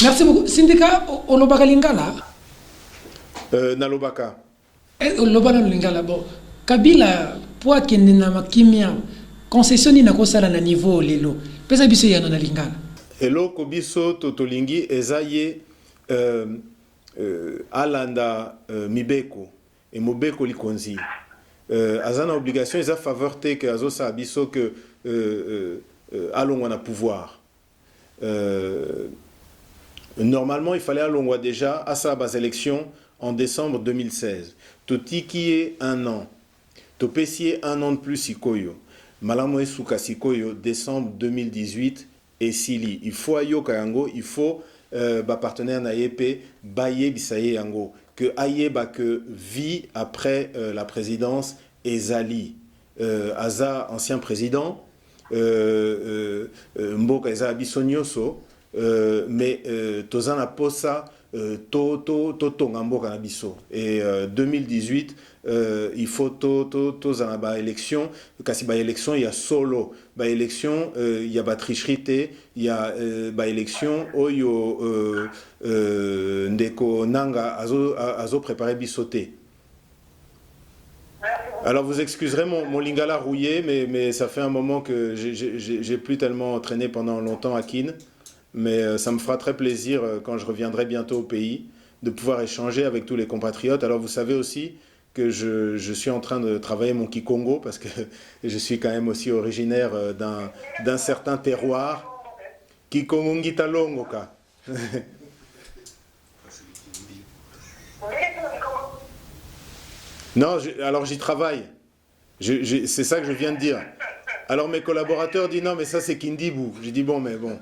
Merci beaucoup. Syndicat Olobaka Lingala. Nalobaka. Olobaka Lingala. Bon, Kabila, pour qu'il n'y ait pas de concession, il n'y a pas de niveau lelo. Pesa biso ya na Lingala. Elo kobiso totolingi ezaye alanda mibeko et mobeko likonzi. Azana obligation eza faveur te que azo sa biso que alongwa na pouvoir. Normalement, il fallait alongwa déjà à sa base élection en décembre 2016. Toti qui est un an. Topesier un an de plus sikoyo. Malamo esuka sikoyo décembre 2018 et sili. Il faut ayo kayango, il faut partenaire na yepe baye bisaye yango que aye ba que vie après la présidence ezali. Aza ancien président mboka eza bisonyoso mais tozana posa tonga mboka na biso et 2018 il faut tozana ba élection kasi ba élection il y a solo ba élection il y a ba tricherie il y a ba élection oyo ndeko nanga azo préparer bisoté. Alors vous excuserez mon lingala rouillé, mais ça fait un moment que j'ai plus tellement traîné pendant longtemps à Kin. Mais ça me fera très plaisir quand je reviendrai bientôt au pays de pouvoir échanger avec tous les compatriotes. Alors vous savez aussi que je suis en train de travailler mon Kikongo parce que je suis quand même aussi originaire d'un certain terroir. Kikongo Ngitalongoka. Non, alors j'y travaille. C'est ça que je viens de dire. Alors mes collaborateurs disent non mais ça c'est Kindibou. J'ai dit bon mais bon.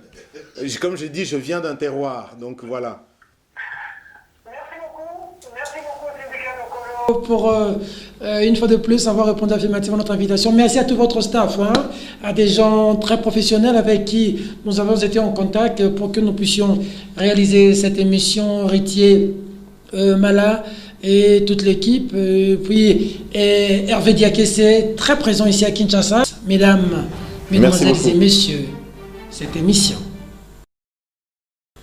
Comme j'ai dit, je viens d'un terroir, donc voilà. Merci beaucoup pour une fois de plus avoir répondu affirmativement à notre invitation. Merci à tout votre staff, hein, à des gens très professionnels avec qui nous avons été en contact pour que nous puissions réaliser cette émission. Ritier, Mala et toute l'équipe, puis Hervé Diakessé, très présent ici à Kinshasa. Mesdames, mesdemoiselles et messieurs, cette émission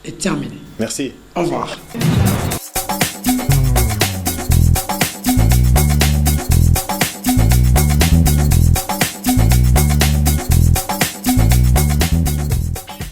est terminée. Merci. Au revoir.